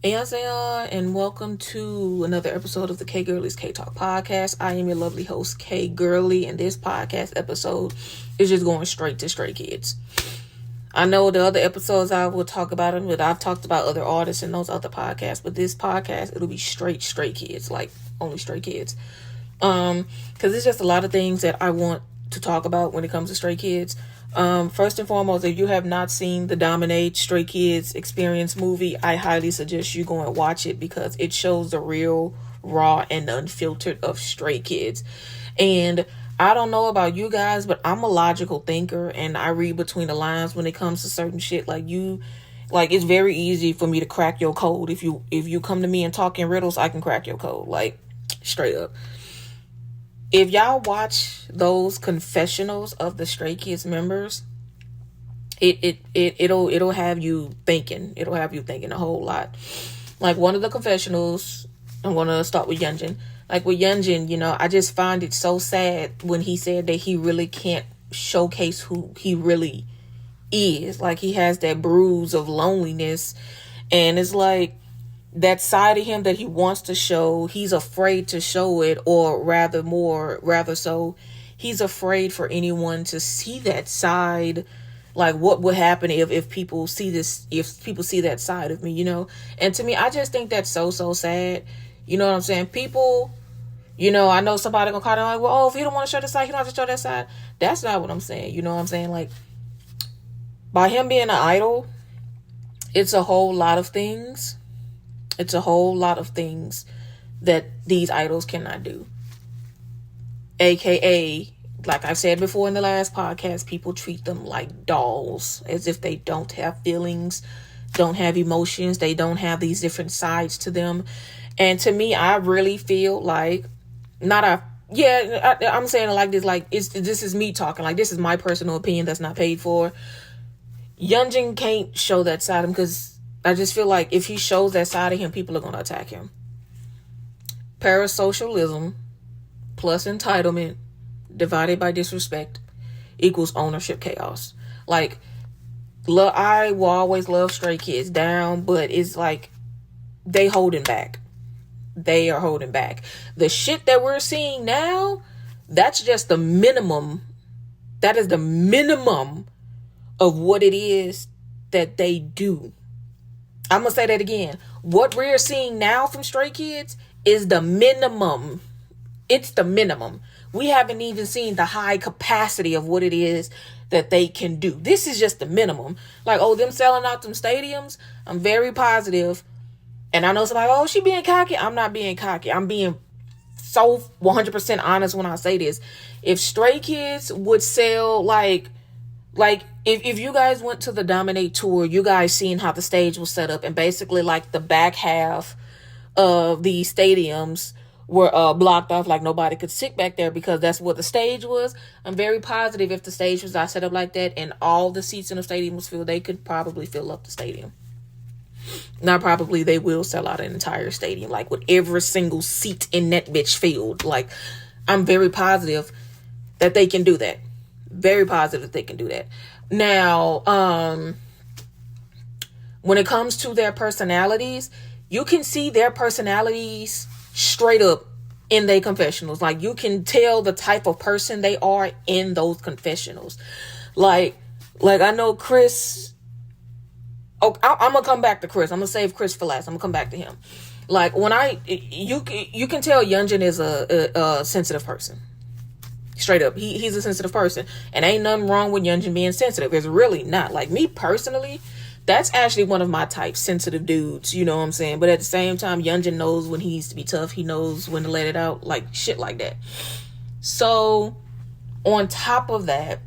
Annyeonghaseyo, and welcome to another episode of the K-Gurly's K-Talk podcast. I am your lovely host, K-Gurly, and this podcast episode is just going straight to Stray Kids. I know the other episodes I will talk about them, but I've talked about other artists in those other podcasts, but this podcast, it'll be straight Stray Kids, like only Stray Kids. Because there's just a lot of things that I want to talk about when it comes to Stray Kids. First and foremost, if you have not seen the Dominate Stray Kids Experience movie, I highly suggest you go and watch it because it shows the real, raw, and unfiltered of Stray Kids. And I don't know about you guys, but I'm a logical thinker and I read between the lines when it comes to certain shit. Like it's very easy for me to crack your code. If you come to me and talk in riddles, I can crack your code. Like, straight up. If y'all watch those confessionals of the Stray Kids members, it'll have you thinking. It'll have you thinking a whole lot. Like one of the confessionals, I'm gonna start with Yeonjun. Like with Yeonjun, I just find it so sad when he said that he really can't showcase who he really is. Like he has that bruise of loneliness, and it's like that side of him that he wants to show, he's afraid to show it, or rather so, he's afraid for anyone to see that side. Like what would happen if people see this, if people see that side of me, And to me, I just think that's so sad. You know what I'm saying? People, I know somebody gonna call them like, well, if you don't want to show this side, you don't have to show that side. That's not what I'm saying. You know what I'm saying? Like, by him being an idol, it's a whole lot of things. It's a whole lot of things that these idols cannot do. AKA, like I've said before in the last podcast, people treat them like dolls, as if they don't have feelings, don't have emotions, they don't have these different sides to them. And to me, I really feel like, I'm saying it like this, like this is me talking, like this is my personal opinion that's not paid for. Yeonjun can't show that side of him because I just feel like if he shows that side of him, people are going to attack him. Parasocialism plus entitlement divided by disrespect equals ownership chaos. Like, I will always love Stray Kids down, but it's like they holding back. They are holding back. The shit that we're seeing now, that's just the minimum. That is the minimum of what it is that they do. I'm going to say that again. What we're seeing now from Stray Kids is the minimum. It's the minimum. We haven't even seen the high capacity of what it is that they can do. This is just the minimum. Like, them selling out them stadiums, I'm very positive. And I know somebody, she being cocky. I'm not being cocky. I'm being so 100% honest when I say this. If Stray Kids would sell like if you guys went to the Dominate tour, you guys seen how the stage was set up, and basically like the back half of the stadiums were blocked off, like nobody could sit back there because that's what the stage was. I'm very positive if the stage was not set up like that and all the seats in the stadium was filled, they could probably fill up the stadium. Not probably, they will sell out an entire stadium, like with every single seat in that bitch filled. Like, I'm very positive that they can do that. Very positive they can do that. Now, when it comes to their personalities, you can see their personalities straight up in their confessionals. Like, you can tell the type of person they are in those confessionals. Like I know Chris. Oh, I'm gonna come back to Chris. I'm gonna save Chris for last. I'm gonna come back to him. Like, you can tell Yeonjun is a sensitive person. Straight up, he's a sensitive person, and ain't nothing wrong with Yeonjun being sensitive. It's really not. Like, me personally, that's actually one of my types, sensitive dudes. You know what I'm saying? But at the same time, Yeonjun knows when he needs to be tough. He knows when to let it out, like shit like that. So, on top of that,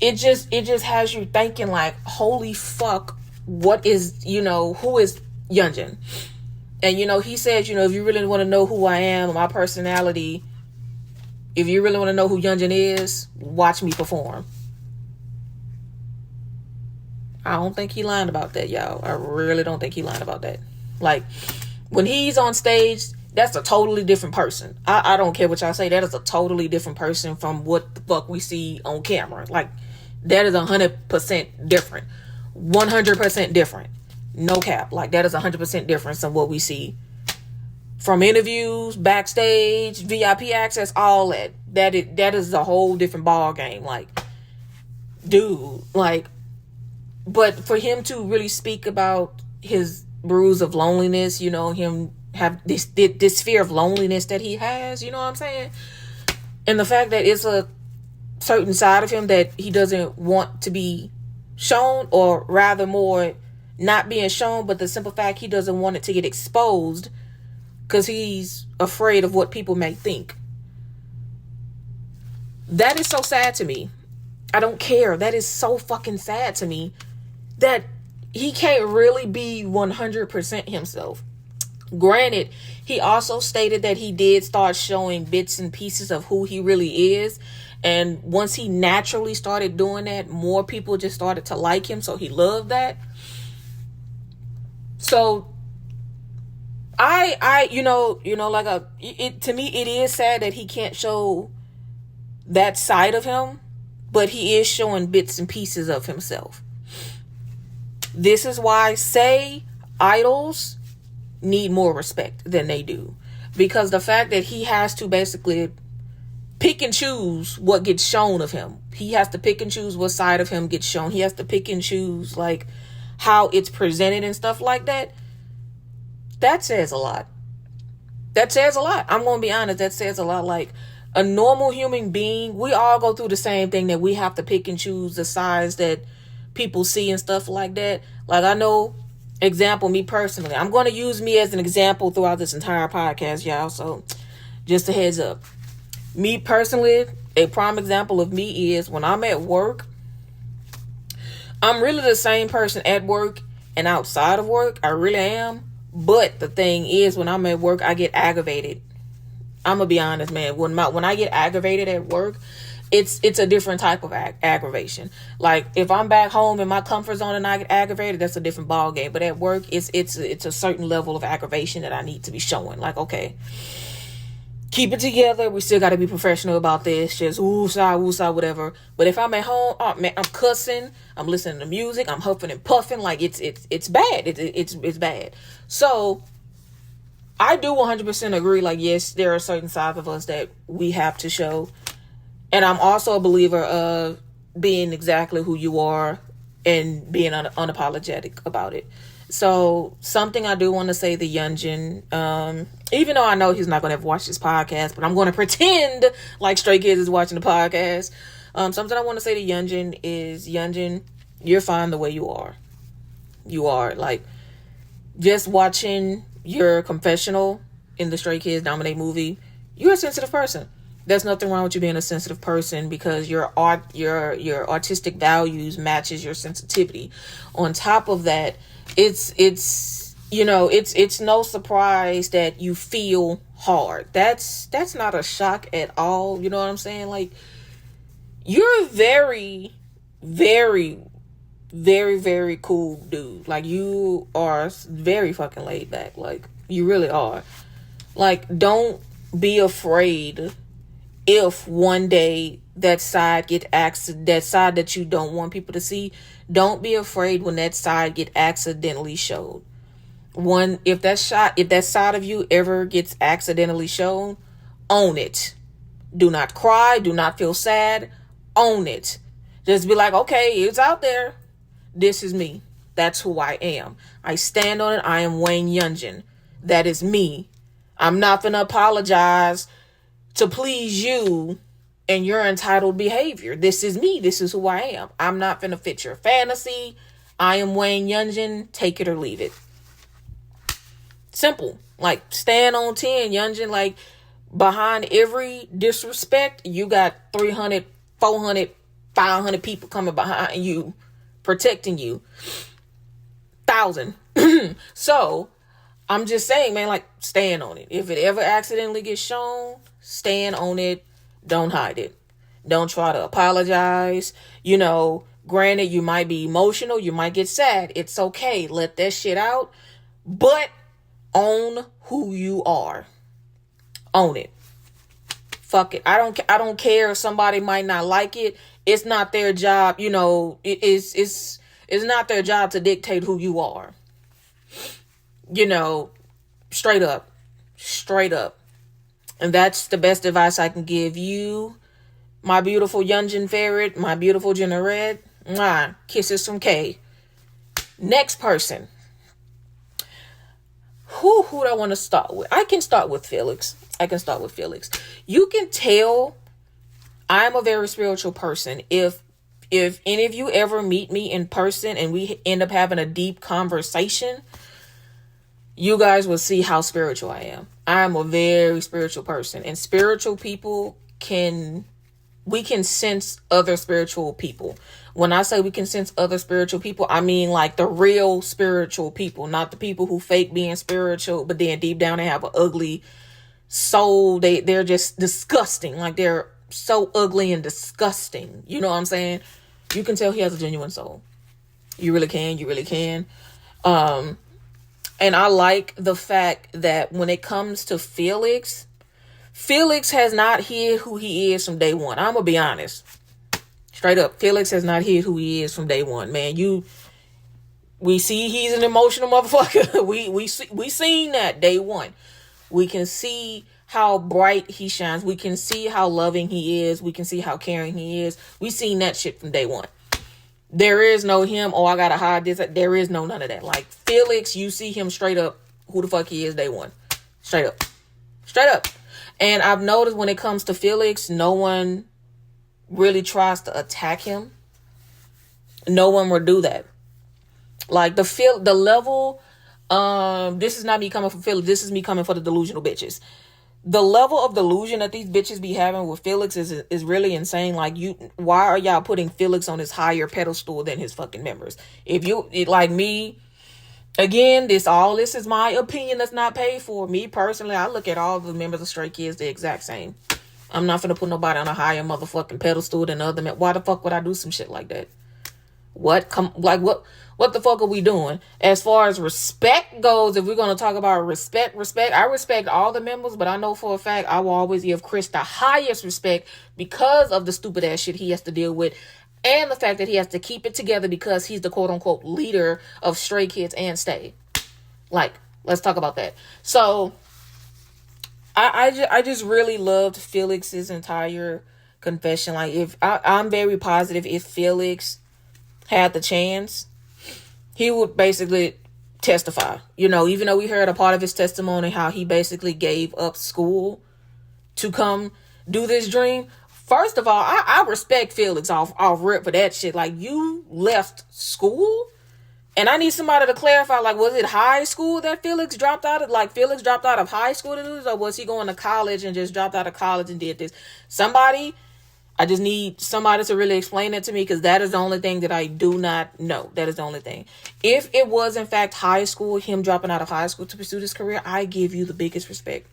it just has you thinking like, holy fuck, what is, who is Yeonjun? And, he says, if you really want to know who I am, my personality, if you really want to know who Yeonjun is, watch me perform. I don't think he lying about that, y'all. I really don't think he lying about that. Like, when he's on stage, that's a totally different person. I don't care what y'all say. That is a totally different person from what the fuck we see on camera. Like, that is 100% different. 100% different. No cap. Like, that is 100% different from what we see from interviews, backstage, VIP access, all that. That is a whole different ball game. Like, dude, like, but for him to really speak about his bruise of loneliness, you know, him have this fear of loneliness that he has, you know what I'm saying? And the fact that it's a certain side of him that he doesn't want to be shown, or rather more not being shown, but the simple fact he doesn't want it to get exposed because he's afraid of what people may think. That is so sad to me. I don't care. That is so fucking sad to me that he can't really be 100% himself. Granted, he also stated that he did start showing bits and pieces of who he really is. And once he naturally started doing that, more people just started to like him. So he loved that. So to me, it is sad that he can't show that side of him, but he is showing bits and pieces of himself. This is why, say, idols need more respect than they do, because the fact that he has to basically pick and choose what gets shown of him. He has to pick and choose what side of him gets shown. He has to pick and choose like how it's presented and stuff like that. That says a lot. That says a lot. I'm going to be honest. That says a lot. Like, a normal human being, we all go through the same thing, that we have to pick and choose the sides that people see and stuff like that. Like, I know, example, me personally, I'm going to use me as an example throughout this entire podcast, y'all. So just a heads up. Me personally, a prime example of me is when I'm at work, I'm really the same person at work and outside of work. I really am. But the thing is, when I'm at work, I get aggravated. I'm going to be honest, man. When I get aggravated at work, it's a different type of aggravation. Like, if I'm back home in my comfort zone and I get aggravated, that's a different ball game. But at work, it's a certain level of aggravation that I need to be showing. Like, okay, keep it together. We still got to be professional about this. Just woosah, whatever. But if I'm at home, oh man, I'm cussing. I'm listening to music. I'm huffing and puffing. Like, it's bad. It's bad. So I do 100% agree. Like, yes, there are certain sides of us that we have to show. And I'm also a believer of being exactly who you are and being unapologetic about it. So something I do want to say to Yunjin, even though I know he's not going to ever watch this podcast, but I'm going to pretend like Stray Kids is watching the podcast. Something I want to say to Yunjin is, Yunjin, you're fine the way you are. You are. Like, just watching your confessional in the Stray Kids Dominate movie, you're a sensitive person. There's nothing wrong with you being a sensitive person, because your artistic values matches your sensitivity. On top of that, it's no surprise that you feel hard. That's not a shock at all. You know what I'm saying? Like, you're a very, very, very, very cool dude. Like, you are very fucking laid back. Like, you really are. Like, don't be afraid if one day that side that you don't want people to see. Don't be afraid when that side get accidentally showed. If that side of you ever gets accidentally shown, own it. Do not cry. Do not feel sad. Own it. Just be like, okay, it's out there. This is me. That's who I am. I stand on it. I am Wayne Yunjin. That is me. I'm not gonna apologize to please you and your entitled behavior. This is me. This is who I am. I'm not gonna fit your fantasy. I am Wayne Yunjin. Take it or leave it. Simple. Like, stand on 10, Yunjin. Like, behind every disrespect, you got 300, 400, 500 people coming behind you, protecting you. 1,000. So, I'm just saying, man, like, stand on it. If it ever accidentally gets shown, stand on it. Don't hide it. Don't try to apologize. Granted, you might be emotional. You might get sad. It's okay. Let that shit out. But Own who you are. Own it. Fuck it. I don't care if somebody might not like it. It's not their job, you know, it's not their job to dictate who you are. You know, straight up. Straight up. And that's the best advice I can give you, my beautiful Yunjin Ferret, my beautiful Jenna Red. Mwah. Kisses from K. Next person. Who do I want to start with? I can start with Felix. You can tell I'm a very spiritual person. If any of you ever meet me in person and we end up having a deep conversation, you guys will see how spiritual I am. I'm a very spiritual person, and spiritual people we can sense other spiritual people. When I say we can sense other spiritual people, I mean like the real spiritual people, not the people who fake being spiritual, but then deep down they have an ugly soul. They're just disgusting. Like they're so ugly and disgusting. You know what I'm saying? You can tell he has a genuine soul. You really can. And I like the fact that when it comes to Felix has not hid who he is from day one. I'm gonna be honest. Straight up, Felix has not hid who he is from day one, man. We see he's an emotional motherfucker. we seen that day one. We can see how bright he shines. We can see how loving he is. We can see how caring he is. We seen that shit from day one. There is no him, I gotta hide this. There is no none of that. Like Felix, you see him straight up who the fuck he is day one. Straight up. And I've noticed when it comes to Felix, no one really tries to attack him. No one will do that. Like the level, this is not me coming from Felix. This is me coming for the delusional bitches. The level of delusion that these bitches be having with Felix is really insane. Like why are y'all putting Felix on his higher pedestal than his fucking members? Like me, again, this is my opinion that's not paid for. Me personally, I look at all the members of Stray Kids the exact same. I'm not gonna put nobody on a higher motherfucking pedestal than other men. Why the fuck would I do some shit like that? What the fuck are we doing? As far as respect goes, if we're gonna talk about respect, I respect all the members, but I know for a fact I will always give Chris the highest respect because of the stupid ass shit he has to deal with. And the fact that he has to keep it together because he's the quote unquote leader of Stray Kids and Stay. Like, let's talk about that. So I just really loved Felix's entire confession. Like I'm very positive if Felix had the chance, he would basically testify. You know, even though we heard a part of his testimony, how he basically gave up school to come do this dream. First of all, I respect Felix off rip for that shit. Like, you left school? And I need somebody to clarify, like, was it high school that Felix dropped out of? Like, Felix dropped out of high school to do this? Or was he going to college and just dropped out of college and did this? I just need somebody to really explain that to me, because that is the only thing that I do not know. That is the only thing. If it was, in fact, high school, him dropping out of high school to pursue this career, I give you the biggest respect.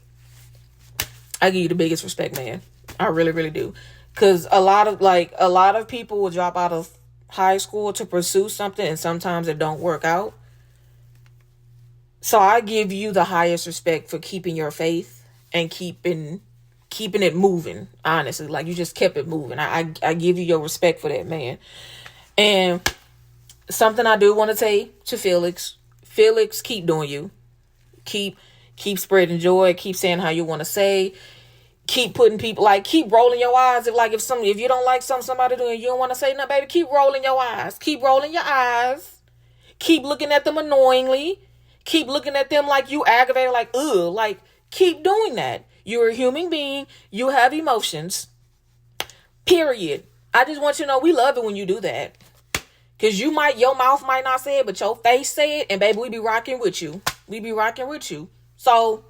I give you the biggest respect, man. I really, really do. Because a lot of people will drop out of high school to pursue something, and sometimes it don't work out. So I give you the highest respect for keeping your faith and keeping it moving. Honestly, like, you just kept it moving. I give you your respect for that, man. And something I do want to say to Felix, keep doing you. Keep spreading joy. Keep saying how you want to say. Keep putting people, like, keep rolling your eyes. If you don't like somebody doing, you don't want to say nothing, baby, keep rolling your eyes. Keep rolling your eyes. Keep looking at them annoyingly. Keep looking at them like you aggravated, like, ugh. Like, keep doing that. You're a human being. You have emotions. Period. I just want you to know we love it when you do that. Because your mouth might not say it, but your face say it. And baby, we be rocking with you. So,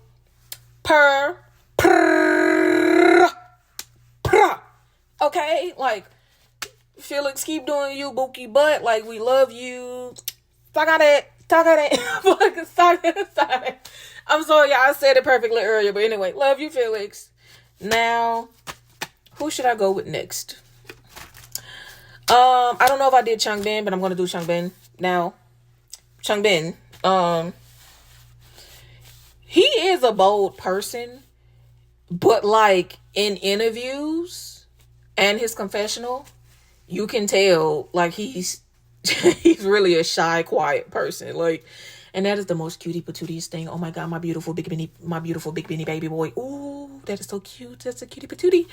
okay, like, Felix, keep doing you, Bookie Butt. Like, we love you. Talk at it. Sorry. I'm sorry, y'all. I said it perfectly earlier, but anyway, love you, Felix. Now, who should I go with next? I don't know if I did Changbin, but I'm gonna do Changbin now. Changbin, is a bold person, but like in interviews and his confessional, you can tell like he's he's really a shy, quiet person. Like, and that is the most cutie patootiest thing. Oh my god, my beautiful big Benny baby boy. Ooh, that is so cute. That's a cutie patootie.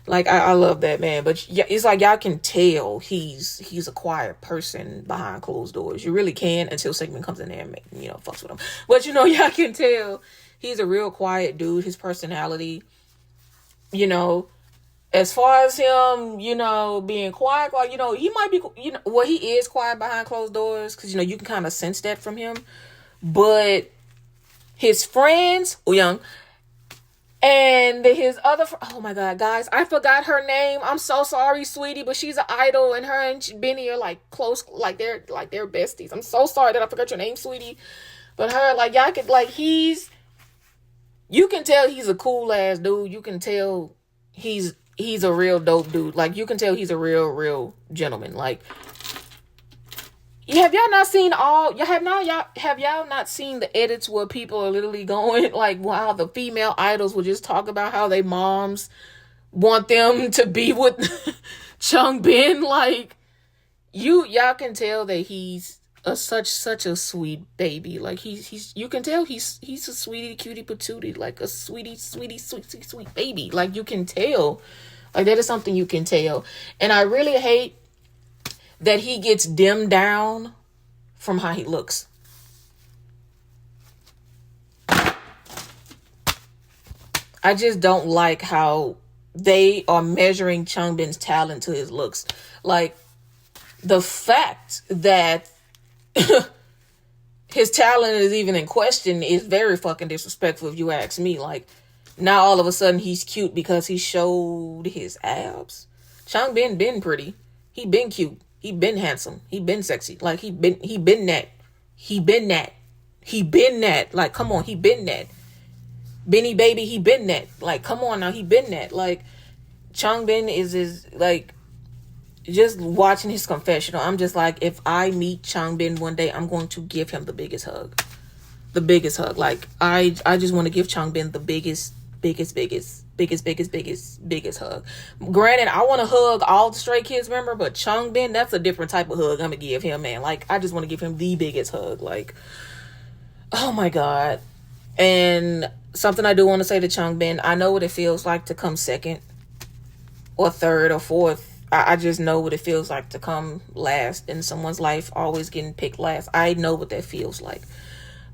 Like, I love that man. But yeah, it's like y'all can tell he's a quiet person behind closed doors. You really can, until Sigmund comes in there and fucks with him. But y'all can tell he's a real quiet dude. His personality, as far as him, being quiet, like, he might be, he is quiet behind closed doors, because, you can kind of sense that from him. But his friends, young, and his other, oh my God, guys, I forgot her name. I'm so sorry, sweetie, but she's an idol, and her and Benny are like close, like they're besties. I'm so sorry that I forgot your name, sweetie. But her, like, y'all could, like, you can tell he's a cool ass dude. You can tell he's a real dope dude. Like, you can tell he's a real gentleman. Like, have y'all not seen the edits where people are literally going, like, wow, the female idols will just talk about how their moms want them to be with Changbin? Like, y'all can tell that he's such a sweet baby. Like, you can tell he's a sweetie cutie patootie, like a sweet baby. Like, you can tell. Like, that is something you can tell. And I really hate that he gets dimmed down from how he looks. I just don't like how they are measuring Changbin's talent to his looks. Like, the fact that his talent is even in question is very fucking disrespectful, if you ask me. Like, now all of a sudden he's cute because he showed his abs. Changbin been pretty. He been cute. He been handsome. He been sexy. Like, he been that. Like, come on, he been that. Benny baby, he been that. Like, come on now, he been that. Like, Changbin is like, just watching his confessional, I'm just like, if I meet Changbin one day, I'm going to give him the biggest hug. The biggest hug. Like, I just want to give Changbin the biggest hug. Granted, I want to hug all the Stray Kids member, but Changbin, that's a different type of hug I'm gonna give him, man. Like, I just want to give him the biggest hug. Like, oh my God. And something I do want to say to Changbin, I know what it feels like to come second or third or fourth. I just know what it feels like to come last in someone's life, always getting picked last. I know what that feels like.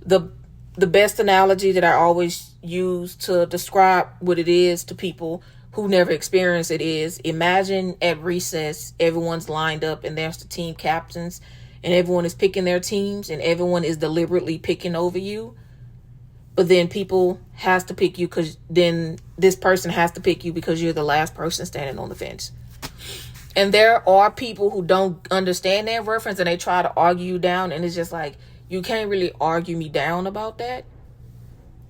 The best analogy that I always use to describe what it is to people who never experienced it is, imagine at recess, everyone's lined up and there's the team captains and everyone is picking their teams and everyone is deliberately picking over you. But then people has to pick you because then this person has to pick you because you're the last person standing on the fence. And there are people who don't understand that reference and they try to argue you down, and it's just like, you can't really argue me down about that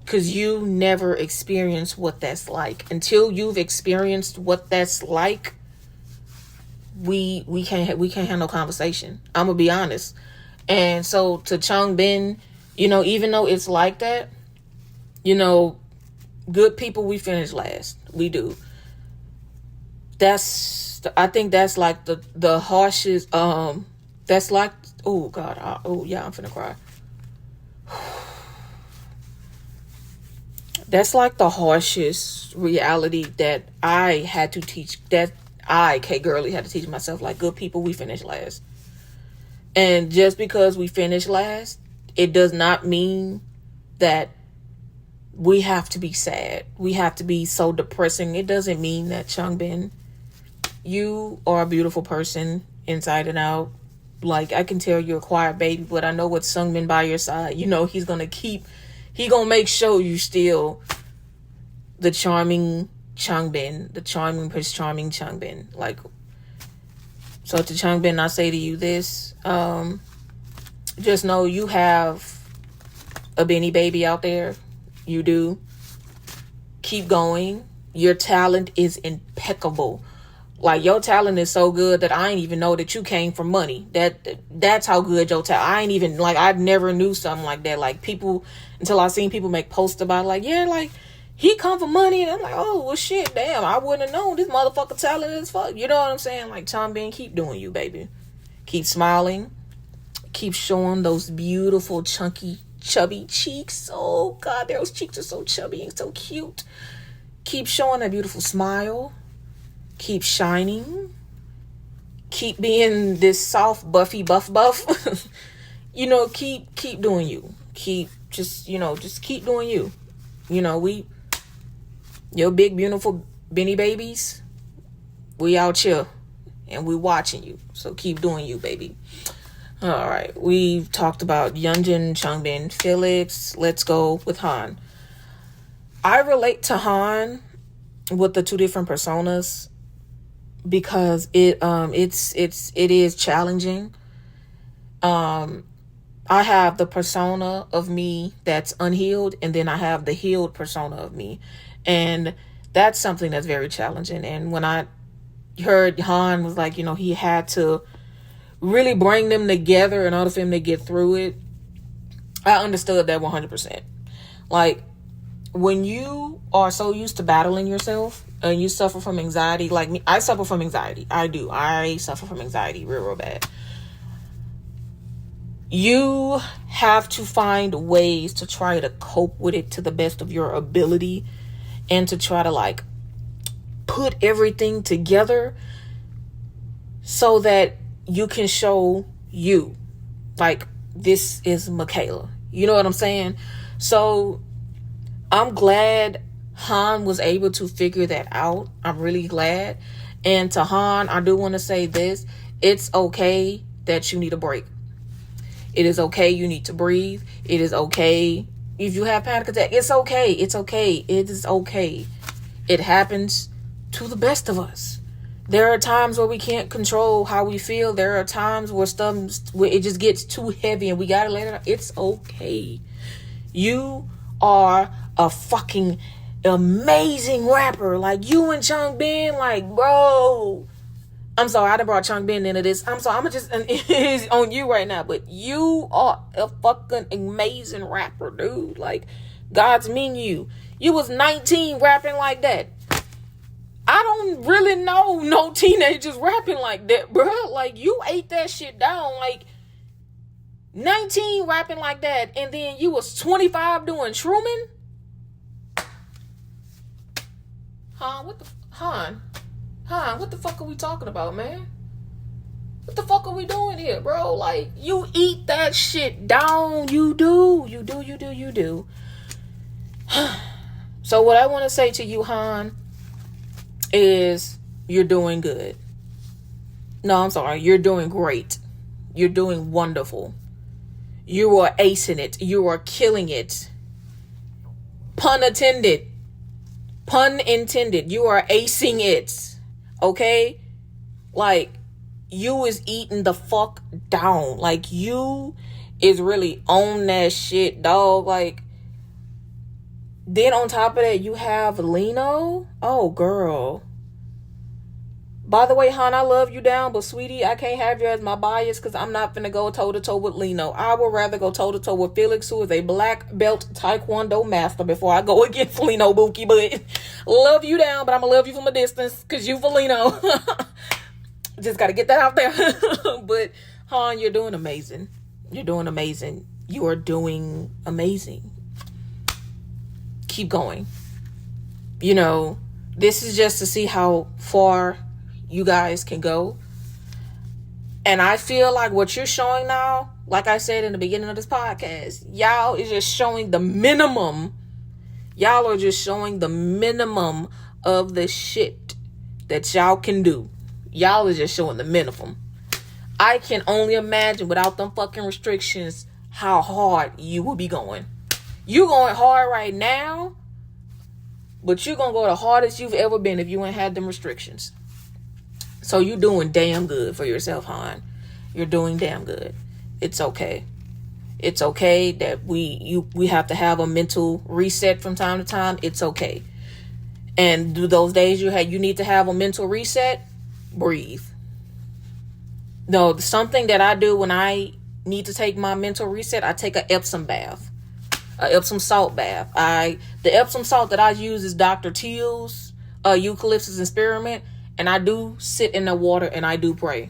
because you never experienced what that's like. Until you've experienced what that's like, we can't have no conversation. I'm gonna be honest. And so to Changbin, even though it's like that, good people, we finish last. We do. I think that's like the harshest, that's like, oh God, I'm finna cry. That's like the harshest reality that I had to teach, that I, K-Gurly, had to teach myself. Like, good people, we finish last. And just because we finish last, it does not mean that we have to be sad. We have to be so depressing. It doesn't mean that, Changbin, you are a beautiful person inside and out. Like, I can tell you're a quiet baby, but I know with Sungmin by your side, he's gonna make sure you still the charming Changbin, the charming Changbin. Like, so to Changbin, I say to you this, just know you have a Benny baby out there. You do. Keep going. Your talent is impeccable. Like, your talent is so good that I ain't even know that you came from money. That's how good your talent. I never knew something like that. Like, people until I seen people make posts about it, like, yeah, like, he come for money. And I'm like, oh, well, shit, damn, I wouldn't have known. This motherfucker talented as fuck. You know what I'm saying? Like, Changbin, keep doing you, baby. Keep smiling. Keep showing those beautiful, chunky, chubby cheeks. Oh, God, those cheeks are so chubby and so cute. Keep showing that beautiful smile. Keep shining. Keep being this soft, buffy, buff. You know, keep doing you. Just keep doing you. You know, your big, beautiful Benny babies, we out here and we watching you. So keep doing you, baby. All right. We've talked about Yeonjun, Changbin, Felix. Let's go with Han. I relate to Han with the two different personas because it is challenging. I have the persona of me that's unhealed, and then I have the healed persona of me. And that's something that's very challenging. And when I heard Han was like, he had to really bring them together in order for him to get through it, I understood that 100%. Like, when you are so used to battling yourself and you suffer from anxiety, like me, I suffer from anxiety. I do. I suffer from anxiety real bad. You have to find ways to try to cope with it to the best of your ability and to try to like put everything together so that you can show you like, this is Michaela. You know what I'm saying? So I'm glad Han was able to figure that out. I'm really glad. And to Han, I do want to say this. It's okay that you need a break. It is okay. You need to breathe. It is okay. If you have panic attack, it's okay. It's okay. It is okay. It happens to the best of us. There are times where we can't control how we feel. There are times where where it just gets too heavy and we gotta let it out. It's okay. You are a fucking amazing rapper. Like, you and Changbin, like, bro. I'm sorry, I done brought Changbin into this. I'm sorry, I'm just it's on you right now. But you are a fucking amazing rapper, dude. Like, God's mean you. You was 19 rapping like that. I don't really know no teenagers rapping like that, bro. Like, you ate that shit down. Like, 19 rapping like that, and then you was 25 doing Truman? Han, what the fuck are we talking about, man? What the fuck are we doing here, bro? Like, you eat that shit down. You do. So what I want to say to you, Han, is you're doing good. No, I'm sorry. You're doing great. You're doing wonderful. You are acing it. You are killing it. Pun intended. You are acing it. Okay? Like, you is eating the fuck down. Like, you is really on that shit, dog. Like, then on top of that, you have Lino. Oh, girl. By the way, Han, I love you down, but sweetie, I can't have you as my bias because I'm not finna go toe-to-toe with Lino. I would rather go toe-to-toe with Felix, who is a black belt Taekwondo master, before I go against Lino Buki. But love you down, but I'm gonna love you from a distance because you for Lino. Just gotta get that out there. But Han, you're doing amazing. You are doing amazing. Keep going. This is just to see how far you guys can go. And I feel like what you're showing now, like I said in the beginning of this podcast, y'all is just showing the minimum. Y'all are just showing the minimum of the shit that y'all can do. Y'all is just showing the minimum. I can only imagine without them fucking restrictions how hard you will be going. You going hard right now, but you're going to go the hardest you've ever been if you ain't had them restrictions. So you're doing damn good for yourself, Han. You're doing damn good. It's okay. It's okay that we have to have a mental reset from time to time. It's okay. And do those days you need to have a mental reset, breathe. No, something that I do when I need to take my mental reset, I take an Epsom bath. a Epsom salt bath. The Epsom salt that I use is Dr. Teal's eucalyptus experiment, and I do sit in the water and I do pray.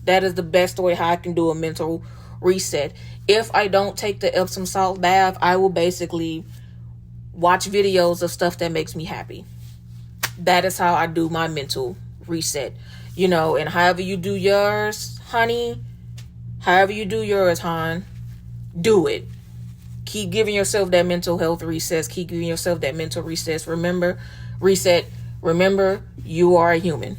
That is the best way how I can do a mental reset. If I don't take the Epsom salt bath, I will basically watch videos of stuff that makes me happy. That is how I do my mental reset. And however you do yours, honey, however you do yours, hon, do it. Keep giving yourself that mental health reset. Keep giving yourself that mental reset. Remember, you are a human.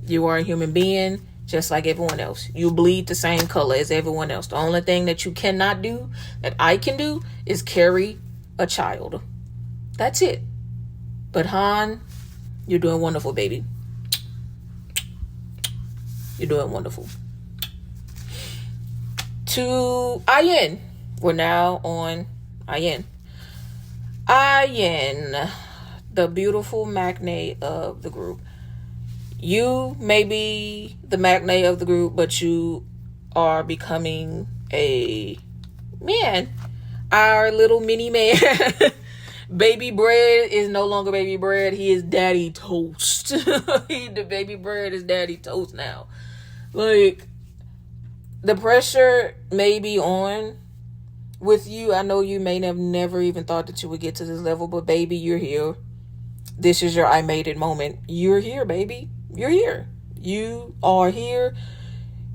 You are a human being just like everyone else. You bleed the same color as everyone else. The only thing that you cannot do, that I can do, is carry a child. That's it. But hon, you're doing wonderful, baby. You're doing wonderful. To Ayin. We're now on Ayin. Ayin, the beautiful magnate of the group. You may be the magnate of the group, but you are becoming a man. Our little mini man. Baby Bread is no longer Baby Bread. He is Daddy Toast. The Baby Bread is Daddy Toast now. Like, the pressure may be on with you. I know you may have never even thought that you would get to this level, but baby, you're here. This is your I made it moment. You're here, baby. You're here. You are here.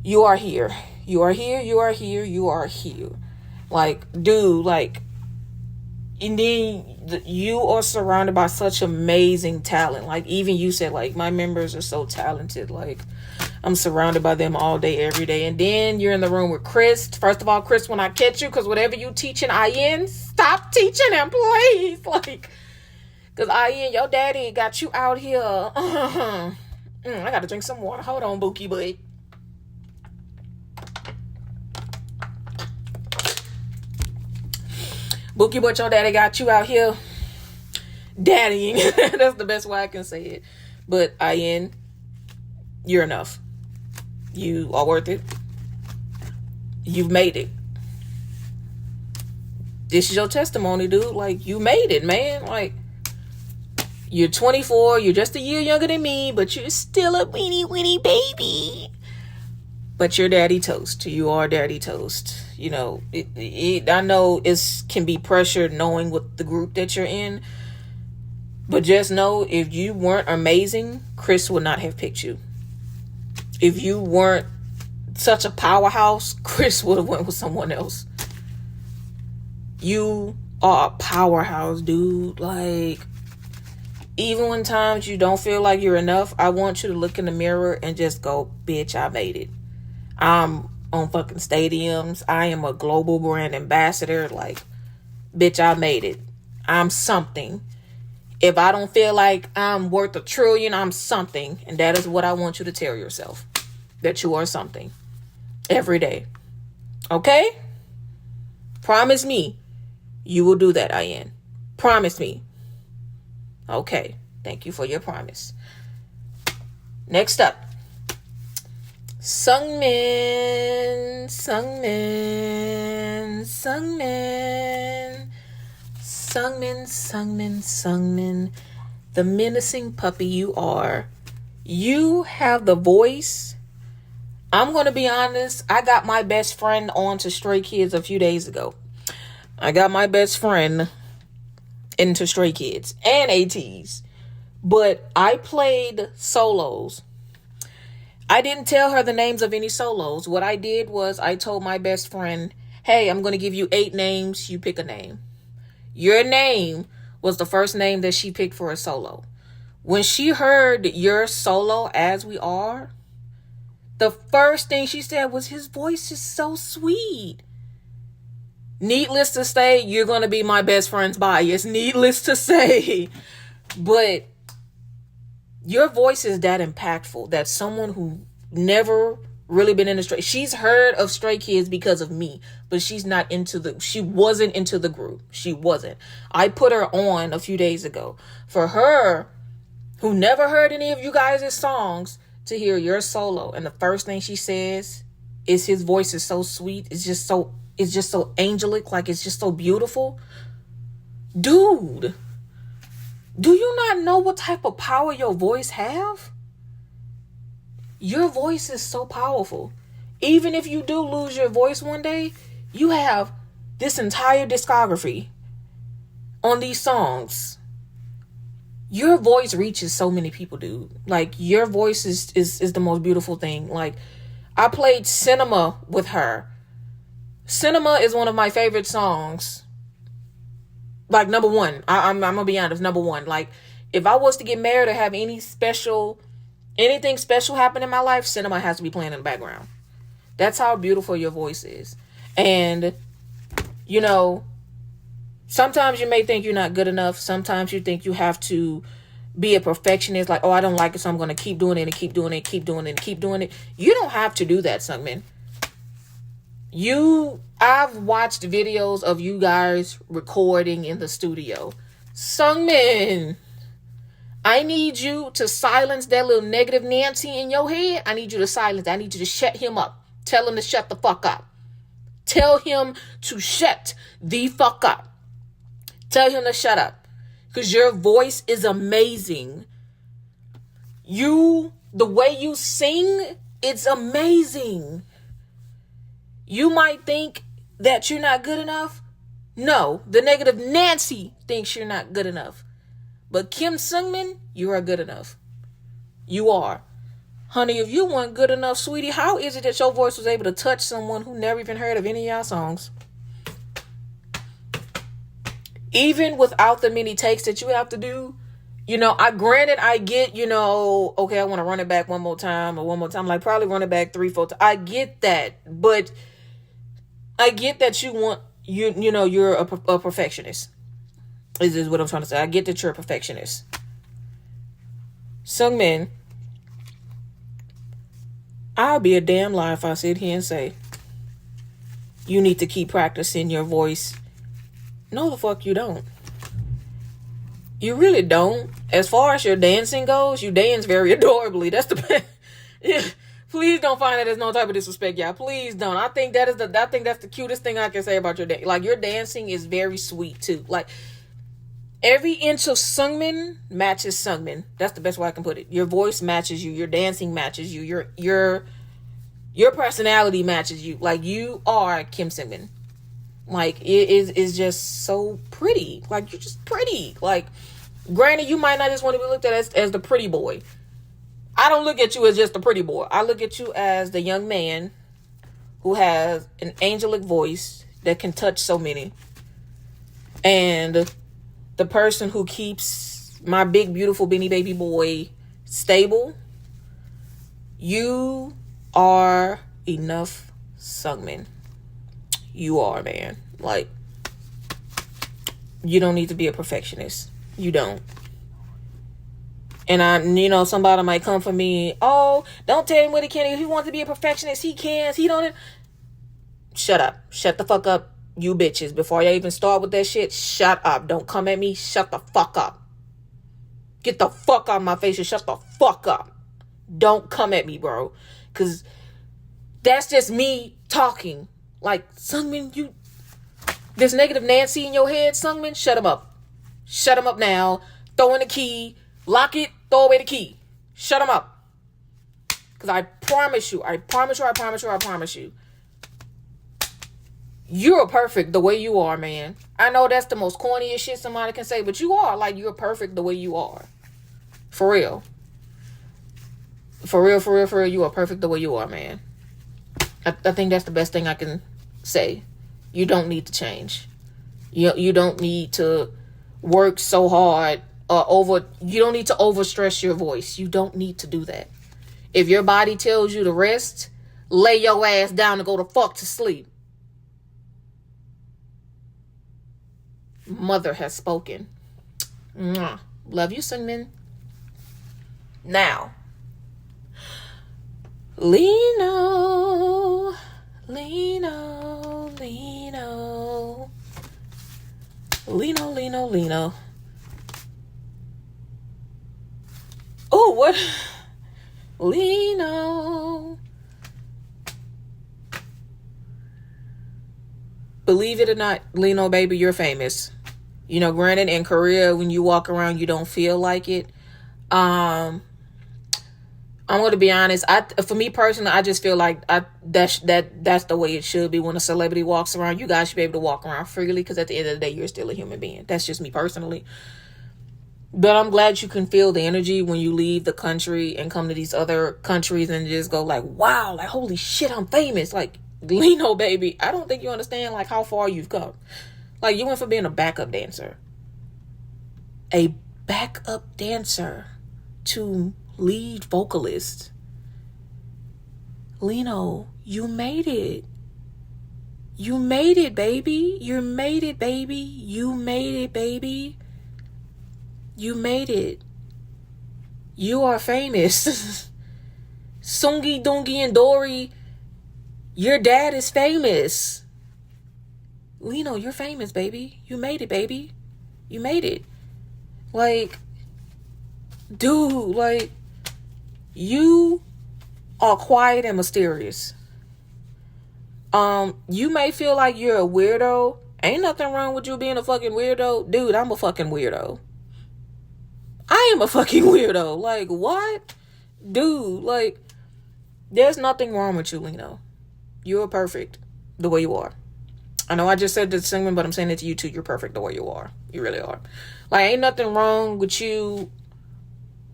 You are here. You are here. You are here. You are here. Like, dude, like, and then you are surrounded by such amazing talent. Like, even you said, like, my members are so talented. Like, I'm surrounded by them all day, every day. And then you're in the room with Chris. First of all, Chris, when I catch you, because whatever you teaching Ayin, stop teaching him, please. Like, because Ayin, your daddy got you out here. I got to drink some water. Hold on, Bookie boy. Bookie, but your daddy got you out here daddying. That's the best way I can say it. But Ayin, you're enough. You are worth it. You've made it. This is your testimony, dude. Like, you made it, man. Like, you're 24. You're just a year younger than me, but you're still a weenie baby. But you're Daddy Toast. You are Daddy Toast. I know it can be pressured knowing what the group that you're in. But just know, if you weren't amazing, Chris would not have picked you. If you weren't such a powerhouse, Chris would have went with someone else. You are a powerhouse, dude. Like, even when times you don't feel like you're enough, I want you to look in the mirror and just go, bitch, I made it. I'm on fucking stadiums. I am a global brand ambassador. Like, bitch, I made it. I'm something. If I don't feel like I'm worth $1 trillion, I'm something. And that is what I want you to tell yourself. That you are something. Every day. Okay? Promise me you will do that, Ayin. Promise me. Okay. Thank you for your promise. Next up. Sungmin. The menacing puppy you are. You have the voice. I'm going to be honest. I got my best friend on to Stray Kids a few days ago. I got my best friend into Stray Kids and ATs. But I played solos. I didn't tell her the names of any solos. What I did was I told my best friend, hey, I'm going to give you 8 names. You pick a name. Your name was the first name that she picked for a solo. When she heard your solo, As We Are, the first thing she said was, his voice is so sweet. Needless to say, you're going to be my best friend's bias. Needless to say. But your voice is that impactful that someone who never really been in the she's heard of Stray Kids because of me, but she wasn't into the group. She wasn't. I put her on a few days ago. For her, who never heard any of you guys' songs, to hear your solo, and the first thing she says is his voice is so sweet. It's just so angelic, like it's just so beautiful. Dude, do you not know what type of power your voice have? Your voice is so powerful. Even if you do lose your voice one day, you have this entire discography on these songs. Your voice reaches so many people, dude. Like, your voice is the most beautiful thing. Like, I played Cinema with her. Cinema is one of my favorite songs. Like, number one. I'm gonna be honest, number one. Like, if I was to get married or have anything special happen in my life, Cinema has to be playing in the background. That's how beautiful your voice is. And, you know, sometimes you may think you're not good enough. Sometimes you think you have to be a perfectionist. Like, oh, I don't like it, so I'm going to keep doing it and keep doing it, keep doing it, and keep doing it. You don't have to do that, Sungmin. I've watched videos of you guys recording in the studio. Sungmin, I need you to silence that little negative Nancy in your head. I need you to silence. I need you to shut him up. Tell him to shut the fuck up. Tell him to shut the fuck up. Tell him to shut up. Because your voice is amazing. The way you sing, it's amazing. You might think that you're not good enough. No, the negative Nancy thinks you're not good enough. But Kim Sungmin, you are good enough. You are. Honey, if you weren't good enough, sweetie, how is it that your voice was able to touch someone who never even heard of any of y'all songs? Even without the many takes that you have to do, I get, okay, I want to run it back one more time, like probably run it back 3-4 times. I get that, but I get that you're a perfectionist. Is what I'm trying to say. I get that you're a perfectionist. Sungmin, I'll be a damn lie if I sit here and say you need to keep practicing your voice. No, the fuck you don't. You really don't. As far as your dancing goes, you dance very adorably. That's the best. Yeah. Please don't find that as no type of disrespect, y'all. Please don't. I think that's the cutest thing I can say about your dance. Like, your dancing is very sweet too. Like, every inch of Sungmin matches Sungmin. That's the best way I can put it. Your voice matches you. Your dancing matches you. Your personality matches you. Like, you are Kim Sungmin. Like, it is just so pretty. Like, you're just pretty. Like, granted, you might not just want to be looked at as the pretty boy. I don't look at you as just a pretty boy. I look at you as the young man who has an angelic voice that can touch so many. And the person who keeps my big, beautiful Beanie Baby boy stable. You are enough, Sungmin. You are, man. Like, you don't need to be a perfectionist. You don't. And somebody might come for me. Oh, don't tell him what he can. If he wants to be a perfectionist, he can. He don't. Shut up. Shut the fuck up, you bitches. Before I even start with that shit, shut up. Don't come at me. Shut the fuck up. Get the fuck out of my face and shut the fuck up. Don't come at me, bro. Because that's just me talking. Like, Sungmin, this negative Nancy in your head, Sungmin, shut him up. Shut him up now. Throw in the key. Lock it. Throw away the key. Shut him up. Because I promise you, you're perfect the way you are, man. I know that's the most corniest shit somebody can say, but you are. Like, you're perfect the way you are. For real. For real, you are perfect the way you are, man. I think that's the best thing I can say. You don't need to change. You don't need to work so hard you don't need to overstress your voice. You don't need to do that. If your body tells you to rest, lay your ass down and go the fuck to sleep. Mother has spoken. Mwah. Love you, Sungmin. Now, Lino. Oh, what? Lino. Believe it or not, Lino, baby, you're famous. You know, granted, in Korea, when you walk around, you don't feel like it. I'm going to be honest. For me personally, I just feel like that's the way it should be when a celebrity walks around. You guys should be able to walk around freely because at the end of the day, you're still a human being. That's just me personally. But I'm glad you can feel the energy when you leave the country and come to these other countries and just go like, wow, like, holy shit, I'm famous. Like, Lino, baby, I don't think you understand like how far you've come. Like, you went from being a backup dancer to lead vocalist. Lino, you made it. You made it, baby. You made it, baby. You made it, baby. You made it. You are famous. Sungi, Dungi, and Dory, your dad is famous. Lino, you're famous, baby. You made it, baby. You made it. Like, dude, like, you are quiet and mysterious. You may feel like you're a weirdo. Ain't nothing wrong with you being a fucking weirdo. Dude, I'm a fucking weirdo. I am a fucking weirdo. Like, what? Dude, like, there's nothing wrong with you, Lino. You're perfect the way you are. I know I just said this segment, but I'm saying it to you too. You're perfect the way you are. You really are. Like, ain't nothing wrong with you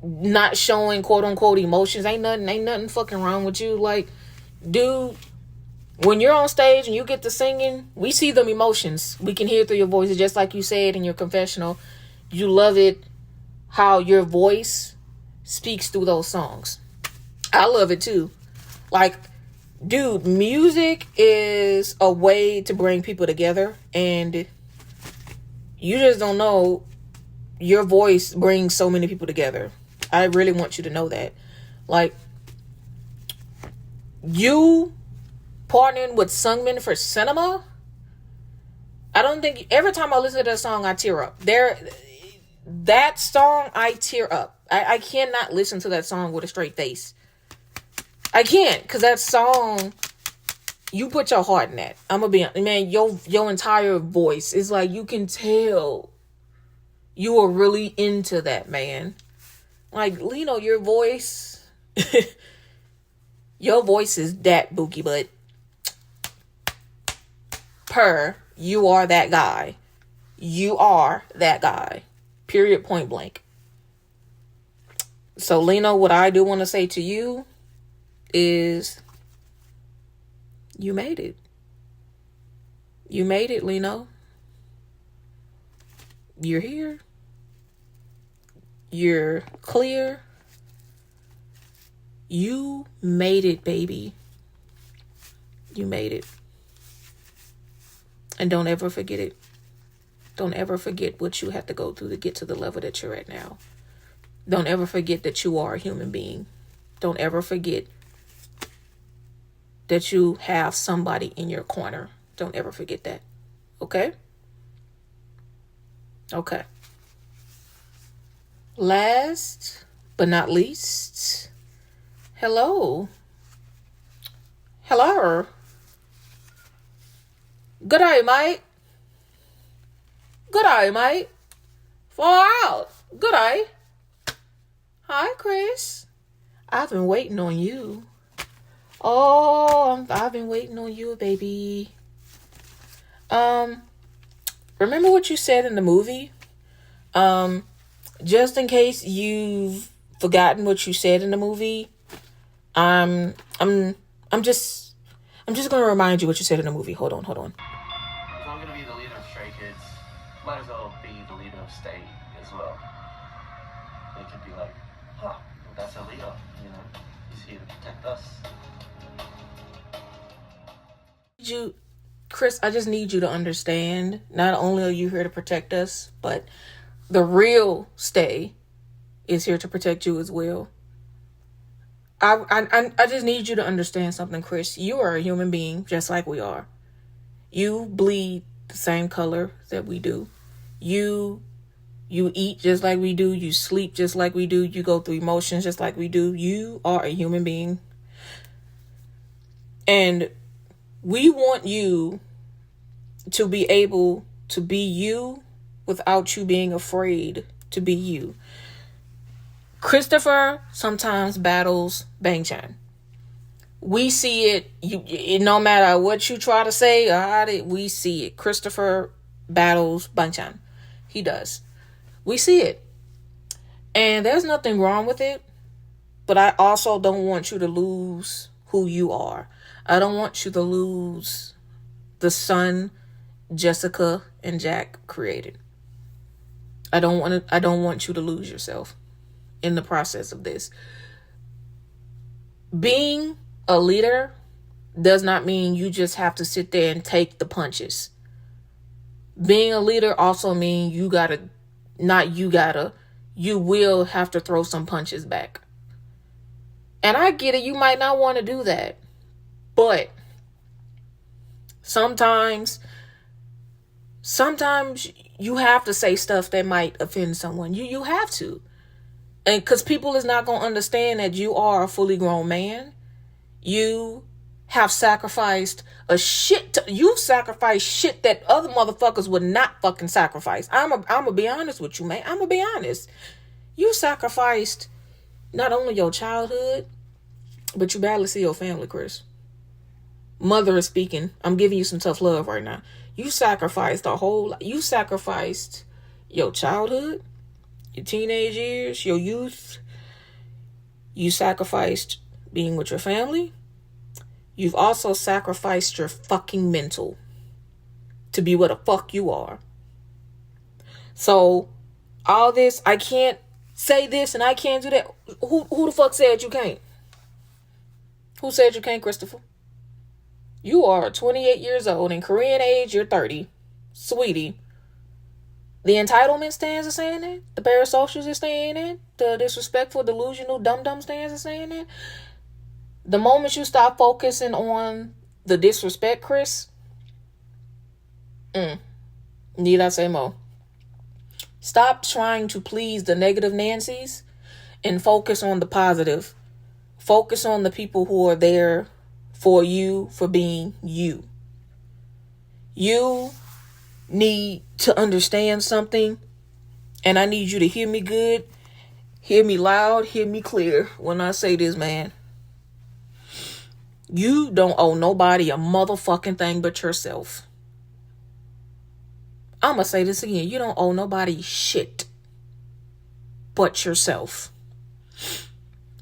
not showing quote unquote emotions. Ain't nothing fucking wrong with you. Like, dude, when you're on stage and you get to singing, we see them emotions. We can hear through your voice. Just like you said in your confessional, you love it how your voice speaks through those songs. I love it too. Like, dude, music is a way to bring people together, and you just don't know, your voice brings so many people together. I really want you to know that. Like, you partnering with Sungmin for Cinema, I don't think, every time I listen to that song, I tear up. That song, I tear up. I cannot listen to that song with a straight face. I can't, because that song, you put your heart in that. I'm gonna be honest, man, your entire voice is like, you can tell you are really into that, man. Like, Lino, your voice, your voice is that bookie, but you are that guy. You are that guy. Period, point blank. So, Lino, what I do want to say to you is, you made it. You made it, Lino. You're here. You're clear. You made it, baby. You made it. And don't ever forget it. Don't ever forget what you had to go through to get to the level that you're at now. Don't ever forget that you are a human being. Don't ever forget that you have somebody in your corner. Don't ever forget that. Okay? Okay. Last but not least, hello. Good day, mate. Good day, mate. Far out. Good day. Hi, Chris. I've been waiting on you. Oh, I've been waiting on you, baby. Remember what you said in the movie? Just in case you've forgotten what you said in the movie, I'm just gonna remind you what you said in the movie. Hold on. If I'm gonna be the leader of Stray Kids, might as well be the leader of Stay as well. They could be like, well, that's our leader, he's here to protect us. Chris, I just need you to understand, not only are you here to protect us, but the real Stay is here to protect you as well. I just need you to understand something, Chris. You are a human being just like we are. You bleed the same color that we do. You eat just like we do. You sleep just like we do. You go through emotions just like we do. You are a human being. And we want you to be able to be you without you being afraid to be you. Christopher sometimes battles Bangchan. We see it. No matter what you try to say, we see it. Christopher battles Bangchan. He does. We see it. And there's nothing wrong with it. But I also don't want you to lose who you are. I don't want you to lose the son Jessica and Jack created. I don't want you to lose yourself in the process of this. Being a leader does not mean you just have to sit there and take the punches. Being a leader also means you will have to throw some punches back. And I get it, you might not want to do that. But sometimes you have to say stuff that might offend someone. You have to. And because people is not going to understand that you are a fully grown man. You have sacrificed you sacrificed shit that other motherfuckers would not fucking sacrifice. I'm going to be honest with you, man. I'm going to be honest. You sacrificed not only your childhood, but you barely see your family, Chris. Mother is speaking. I'm giving you some tough love right now. You sacrificed you sacrificed your childhood, your teenage years, your youth. You sacrificed being with your family. You've also sacrificed your fucking mental to be what the fuck you are. So all this, I can't say this and I can't do that. Who the fuck said you can't? Who said you can't, Christopher? You are 28 years old. In Korean age, you're 30. Sweetie. The entitlement stands are saying that. The parasocials are saying that. The disrespectful, delusional, dumb stands are saying that. The moment you stop focusing on the disrespect, Chris, need I say more? Stop trying to please the negative Nancys and focus on the positive. Focus on the people who are there for you, for being you. You need to understand something, and I need you to hear me good, hear me loud, hear me clear when I say this, man. You don't owe nobody a motherfucking thing but yourself. I'm going to say this again. You don't owe nobody shit but yourself.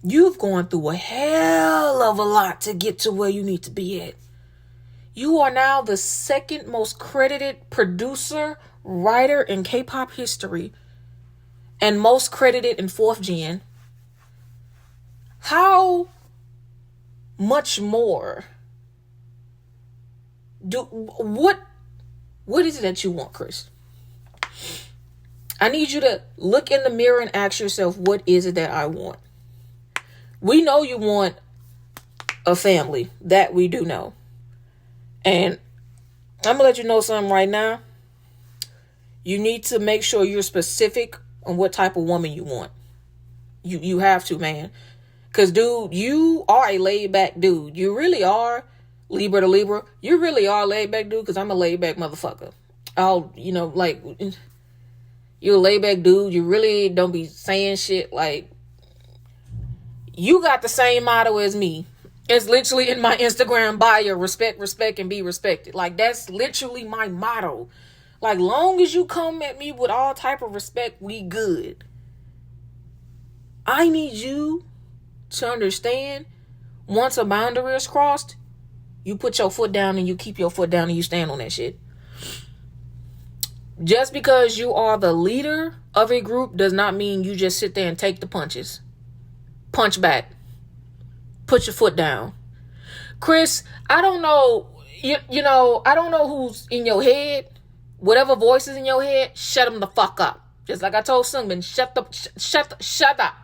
You've gone through a hell of a lot to get to where you need to be at. You are now the second most credited producer, writer in K-pop history, and most credited in 4th gen. How much more what is it that you want, Chris? I need you to look in the mirror and ask yourself, what is it that I want? We know you want a family. That we do know. And I'm going to let you know something right now. You need to make sure you're specific on what type of woman you want. You have to, man. Because, dude, you are a laid-back dude. You really are. Libra to Libra. You really are a laid-back dude, because I'm a laid-back motherfucker. You're a laid-back dude. You really don't be saying shit like... You got the same motto as me. It's literally in my Instagram bio. Respect, and be respected. Like, that's literally my motto. Like, long as you come at me with all type of respect, we good. I need you to understand, once a boundary is crossed, you put your foot down and you keep your foot down and you stand on that shit. Just because you are the leader of a group does not mean you just sit there and take the punches. Punch back. Put your foot down. Chris, I don't know, I don't know who's in your head. Whatever voice is in your head, shut them the fuck up. Just like I told Sungmin, shut up.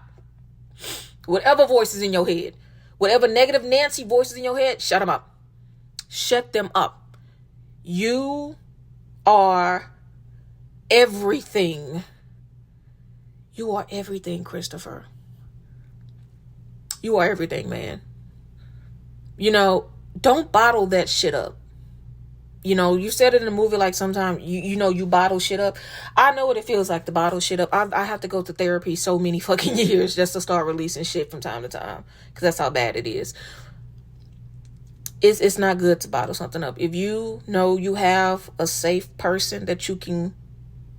Whatever voice is in your head, whatever negative Nancy voices in your head, shut them up. Shut them up. You are everything. You are everything, Christopher. You are everything, man. Don't bottle that shit up. You know, you said it in the movie, like sometimes you bottle shit up. I know what it feels like to bottle shit up. I have to go to therapy so many fucking years just to start releasing shit from time to time, because that's how bad it is. It's not good to bottle something up. If you know you have a safe person that you can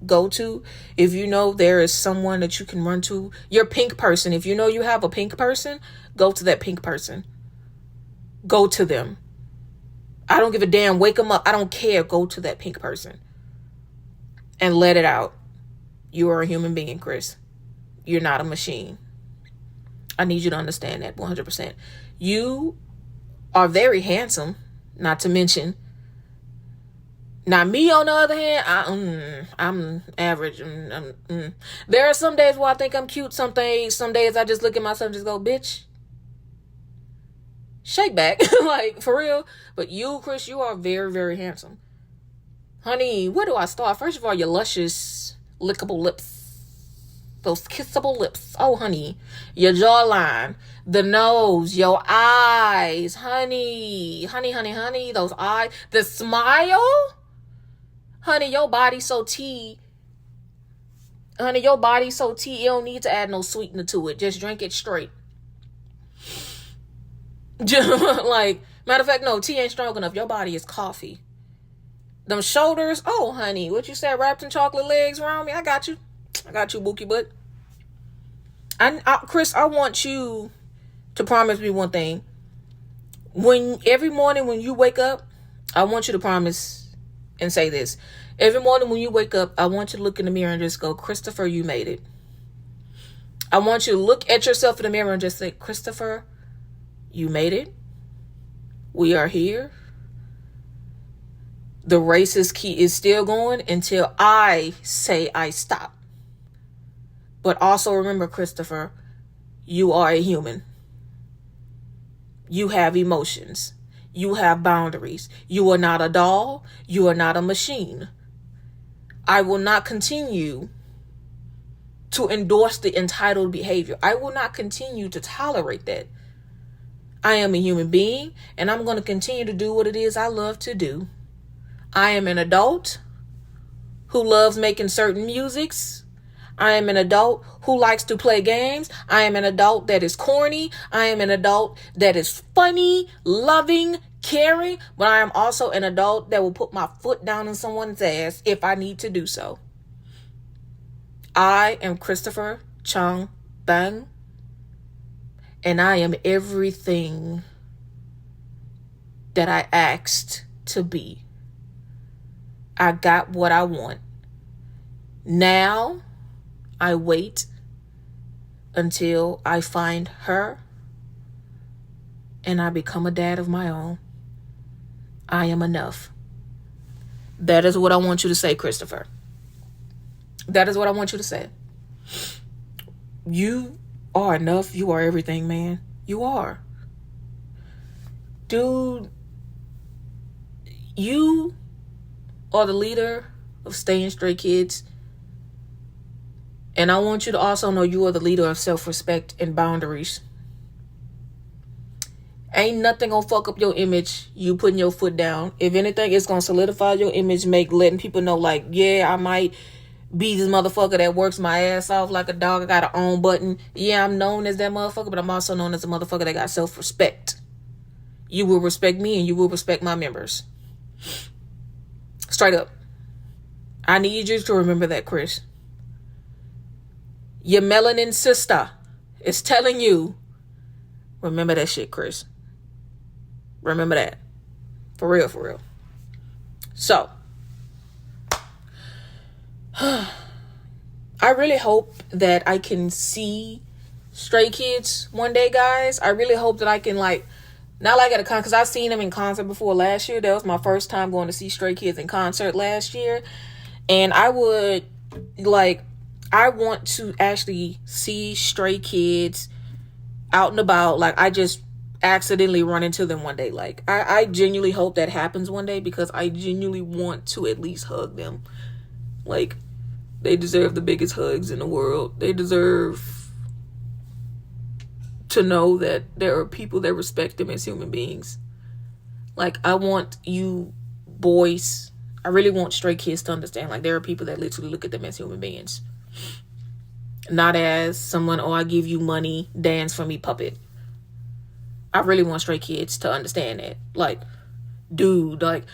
go to, if you know there is someone that you can run to, your pink person, if you know you have a pink person, go to that pink person. Go to them. I don't give a damn. Wake them up. I don't care. Go to that pink person and let it out. You are a human being, Chris. You're not a machine. I need you to understand that 100%. You are very handsome, not to mention. Now, me, on the other hand, I'm average. There are some days where I think I'm cute. Some days I just look at myself and just go, bitch, shake back. Like, for real. But you, Chris, you are very, very handsome. Honey, where do I start? First of all, your luscious, lickable lips. Those kissable lips. Oh, honey. Your jawline. The nose. Your eyes. Honey. Honey. Those eyes. The smile. Honey, your body so tea. Honey, your body so tea. You don't need to add no sweetener to it. Just drink it straight. Like, matter of fact, no, tea ain't strong enough. Your body is coffee. Them shoulders, oh, honey, what you said, wrapped in chocolate legs around me? I got you, Bookie butt. Chris, I want you to promise me one thing. Every morning when you wake up, I want you to promise and say this. Every morning when you wake up, I want you to look in the mirror and just go, Christopher, you made it. I want you to look at yourself in the mirror and just say, Christopher, you made it. We are here. The race is still going until I say I stop. But also remember, Christopher, you are a human. You have emotions. You have boundaries. You are not a doll. You are not a machine. I will not continue to endorse the entitled behavior. I will not continue to tolerate that. I am a human being, and I'm going to continue to do what it is I love to do. I am an adult who loves making certain musics. I am an adult who likes to play games. I am an adult that is corny. I am an adult that is funny, loving, caring. But I am also an adult that will put my foot down in someone's ass if I need to do so. I am Christopher Chung Bang. And I am everything that I asked to be. I got what I want. Now, I wait until I find her and I become a dad of my own. I am enough. That is what I want you to say, Christopher. That is what I want you to say. You are enough. You are everything, man. You are. Dude, you are the leader of Staying Stray Kids. And I want you to also know you are the leader of self-respect and boundaries. Ain't nothing gonna fuck up your image, you putting your foot down. If anything, it's gonna solidify your image, letting people know, like, yeah, I might be this motherfucker that works my ass off like a dog. I got an own button. Yeah, I'm known as that motherfucker, but I'm also known as a motherfucker that got self-respect. You will respect me and you will respect my members. Straight up. I need you to remember that, Chris. Your melanin sister is telling you, remember that shit, Chris. Remember that. For real, for real. So, I really hope that I can see Stray Kids one day, guys. I really hope that I can, like, not like at a concert, because I've seen them in concert before last year. That was my first time going to see Stray Kids in concert last year. And I want to actually see Stray Kids out and about. Like, I just accidentally run into them one day. Like, I genuinely hope that happens one day, because I genuinely want to at least hug them. Like, they deserve the biggest hugs in the world. They deserve to know that there are people that respect them as human beings. Like, I want you boys, I really want Stray Kids to understand, like, there are people that literally look at them as human beings. Not as someone, oh, I give you money, dance for me, puppet. I really want Stray Kids to understand that. Like, dude, like,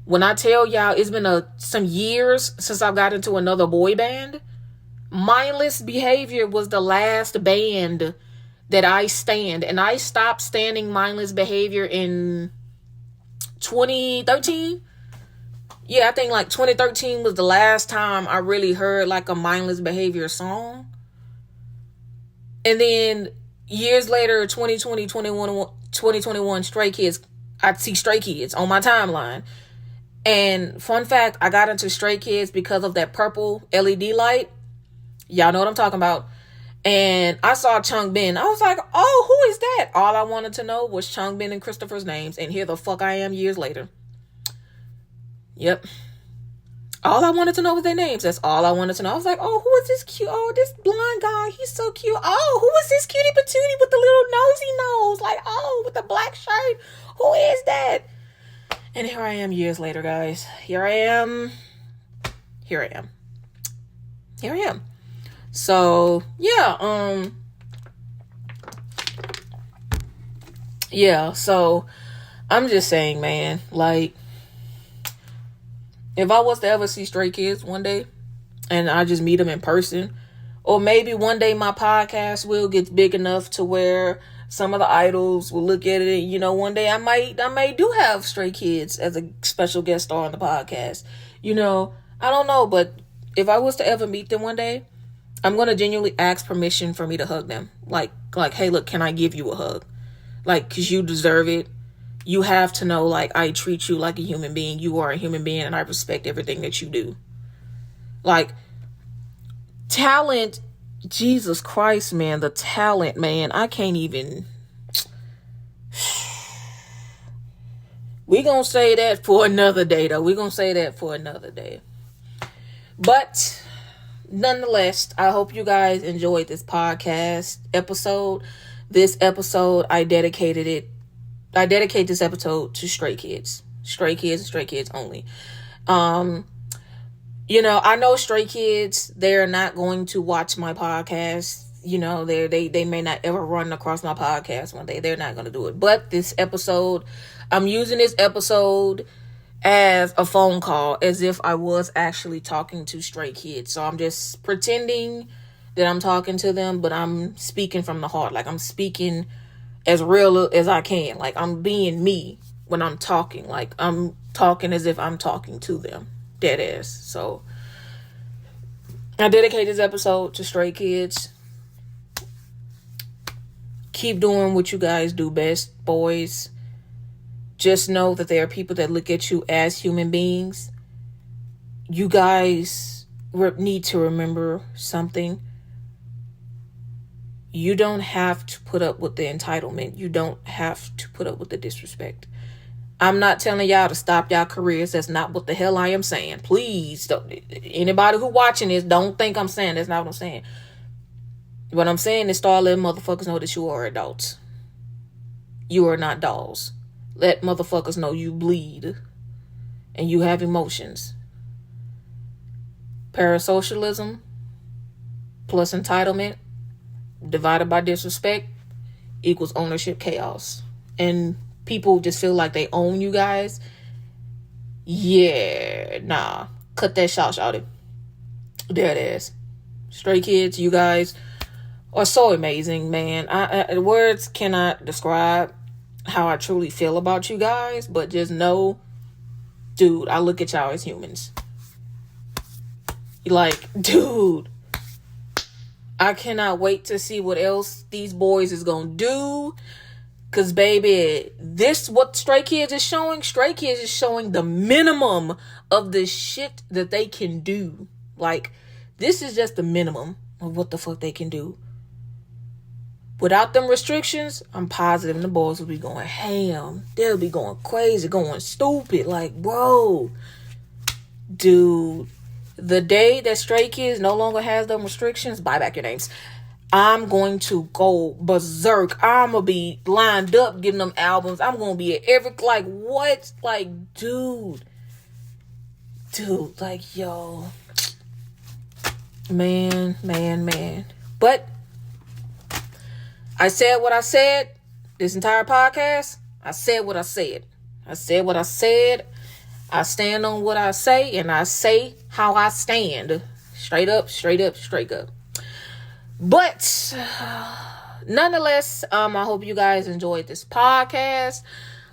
when I tell y'all it's been some years since I've got into another boy band, Mindless Behavior was the last band that I stand. And I stopped standing Mindless Behavior in 2013. Yeah, I think like 2013 was the last time I really heard like a Mindless Behavior song. And then years later, 2020, 2021, Stray Kids, I see Stray Kids on my timeline. And fun fact, I got into Stray Kids because of that purple LED light. Y'all know what I'm talking about. And I saw Chung Bin. I was like, oh, who is that? All I wanted to know was Chung Bin and Christopher's names. And here the fuck I am years later. Yep. All I wanted to know was their names. That's all I wanted to know. I was like, oh, who is this cute? Oh, this blonde guy. He's so cute. Oh, who is this cutie patootie with the little nosy nose? Like, oh, with the black shirt. Who is that? And here I am years later, guys. Here I am. So, yeah. Yeah, so I'm just saying, man, like, if I was to ever see Stray Kids one day and I just meet them in person, or maybe one day my podcast will get big enough to where some of the idols will look at it, and, you know, one day I may do have Stray Kids as a special guest star on the podcast. You know, I don't know, but if I was to ever meet them one day, I'm going to genuinely ask permission for me to hug them. Like, hey, look, can I give you a hug? Like, because you deserve it. You have to know, like, I treat you like a human being. You are a human being, and I respect everything that you do. Like, talent, Jesus Christ, man, the talent, man, I can't even. We're going to say that for another day, though. But nonetheless, I hope you guys enjoyed this podcast episode. This episode, I dedicate this episode to Stray Kids. Stray Kids only. You know, I know Stray Kids, they're not going to watch my podcast. You know, they may not ever run across my podcast one day. They're not going to do it. But this episode, I'm using this episode as a phone call, as if I was actually talking to Stray Kids. So I'm just pretending that I'm talking to them, but I'm speaking from the heart. Like, I'm speaking as real as I can. Like, I'm being me when I'm talking. Like, I'm talking as if I'm talking to them. Dead ass. So I dedicate this episode to Stray Kids. Keep doing what you guys do best, boys. Just know that there are people that look at you as human beings. You guys need to remember something. You don't have to put up with the entitlement. You don't have to put up with the disrespect. I'm not telling y'all to stop y'all careers. That's not what the hell I am saying. Please, don't, anybody who watching this, don't think I'm saying that's not what I'm saying. What I'm saying is start letting motherfuckers know that you are adults. You are not dolls. Let motherfuckers know you bleed and you have emotions. Parasocialism plus entitlement divided by disrespect equals ownership chaos. And people just feel like they own you guys. Yeah, nah. Cut that shawty. There it is. Stray Kids, you guys are so amazing, man. I words cannot describe how I truly feel about you guys, but just know, dude, I look at y'all as humans. Like, dude, I cannot wait to see what else these boys is gonna do. Cause baby, what Stray Kids is showing the minimum of the shit that they can do. Like, this is just the minimum of what the fuck they can do. Without them restrictions, I'm positive the boys will be going ham. They'll be going crazy, going stupid. Like, bro, dude, the day that Stray Kids no longer has them restrictions, buy back your names. I'm going to go berserk. I'm going to be lined up getting them albums. I'm going to be at every, like, what? Like, dude, like, yo, man. But I said what I said this entire podcast. I said what I said. I stand on what I say, and I say how I stand. Straight up. But nonetheless, I hope you guys enjoyed this podcast.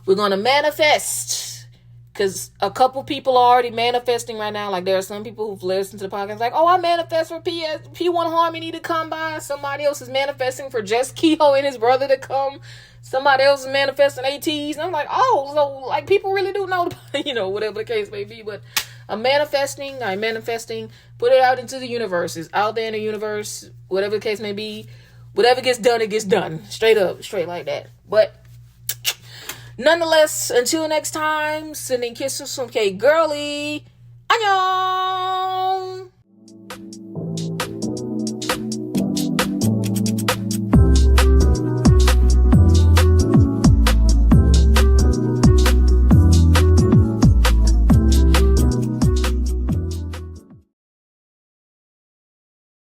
We're going to manifest, because a couple people are already manifesting right now. Like, there are some people who've listened to the podcast like, oh, I manifest for P1 Harmony to come by. Somebody else is manifesting for Just Kehoe and his brother to come. Somebody else is manifesting ATs. And I'm like, oh, so, like, people really do know, whatever the case may be. But I'm manifesting. Put it out into the universe. It's out there in the universe. Whatever the case may be. Whatever gets done, it gets done. Straight like that. But nonetheless, until next time, sending kisses from K-Gurly. Annyeong!